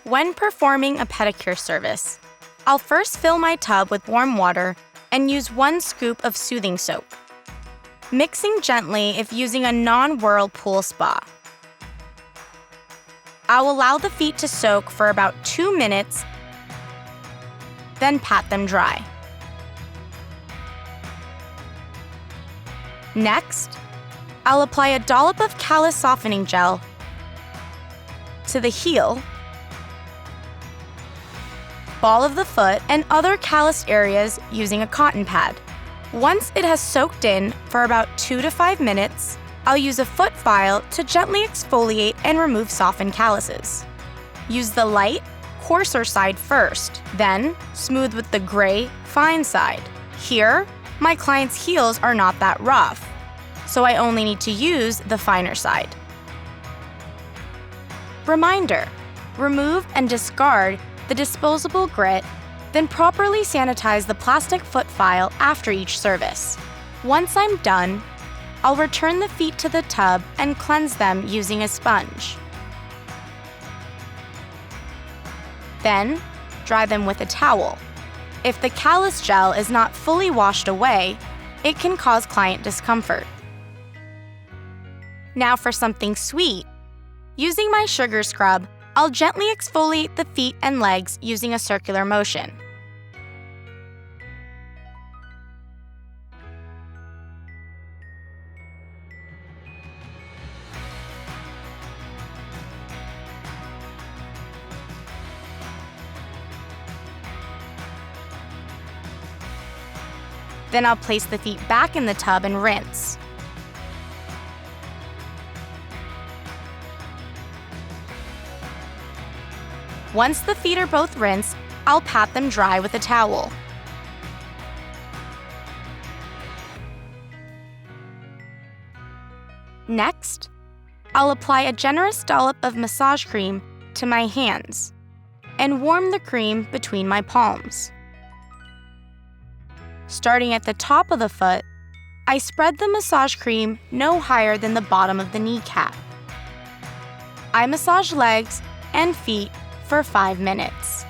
When performing a pedicure service, I'll first fill my tub with warm water and use 1 scoop of soothing soap, mixing gently if using a non-whirlpool spa. I'll allow the feet to soak for about 2 minutes, then pat them dry. Next, I'll apply a dollop of callus softening gel to the heel, ball of the foot, and other calloused areas using a cotton pad. Once it has soaked in for about 2 to 5 minutes, I'll use a foot file to gently exfoliate and remove softened calluses. Use the light, coarser side first, then smooth with the gray, fine side. Here, my client's heels are not that rough, so I only need to use the finer side. Reminder: remove and discard the disposable grit, then properly sanitize the plastic foot file after each service. Once I'm done, I'll return the feet to the tub and cleanse them using a sponge. Then, dry them with a towel. If the callus gel is not fully washed away, it can cause client discomfort. Now for something sweet. Using my sugar scrub, I'll gently exfoliate the feet and legs using a circular motion. Then I'll place the feet back in the tub and rinse. Once the feet are both rinsed, I'll pat them dry with a towel. Next, I'll apply a generous dollop of massage cream to my hands and warm the cream between my palms. Starting at the top of the foot, I spread the massage cream no higher than the bottom of the kneecap. I massage legs and feet for 5 minutes.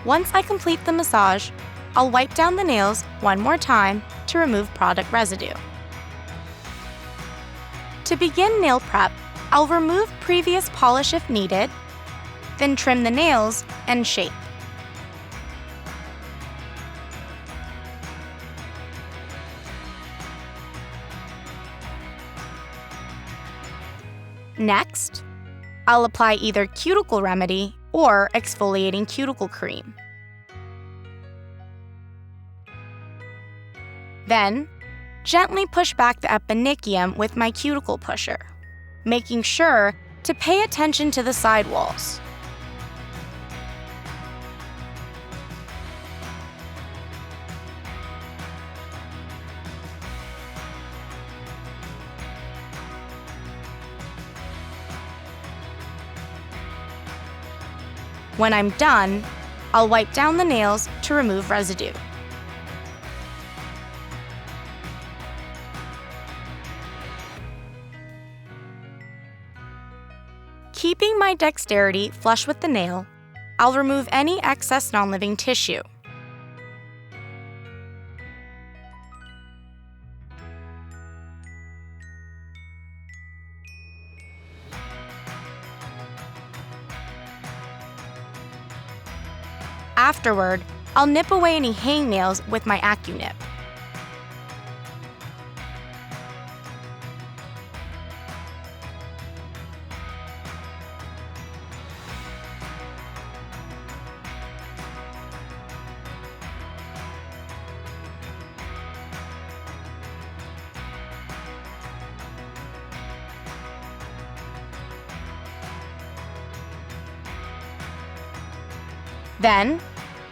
Once I complete the massage, I'll wipe down the nails 1 more time to remove product residue. To begin nail prep, I'll remove previous polish if needed, then trim the nails and shape. Next, I'll apply either cuticle remedy or exfoliating cuticle cream. Then, gently push back the eponychium with my cuticle pusher, making sure to pay attention to the sidewalls. When I'm done, I'll wipe down the nails to remove residue. Keeping my dexterity flush with the nail, I'll remove any excess non-living tissue. Afterward, I'll nip away any hangnails with my AccuNip. Then,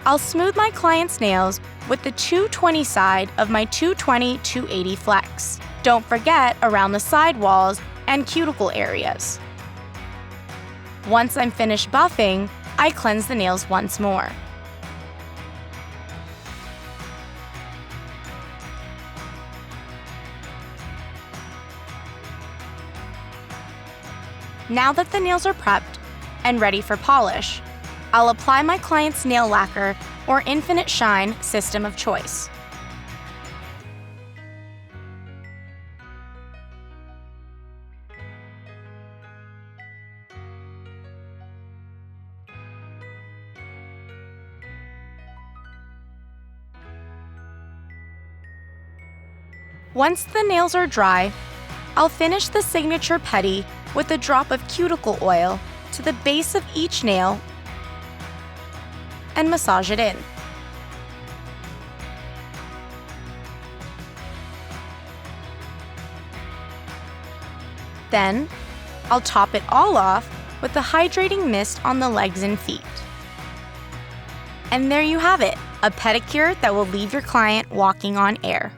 I'll smooth my client's nails with the 220 side of my 220/280 flex. Don't forget around the side walls and cuticle areas. Once I'm finished buffing, I cleanse the nails once more. Now that the nails are prepped and ready for polish, I'll apply my client's nail lacquer or Infinite Shine system of choice. Once the nails are dry, I'll finish the Signature Pedi with a drop of cuticle oil to the base of each nail and massage it in. Then, I'll top it all off with the hydrating mist on the legs and feet. And there you have it, a pedicure that will leave your client walking on air.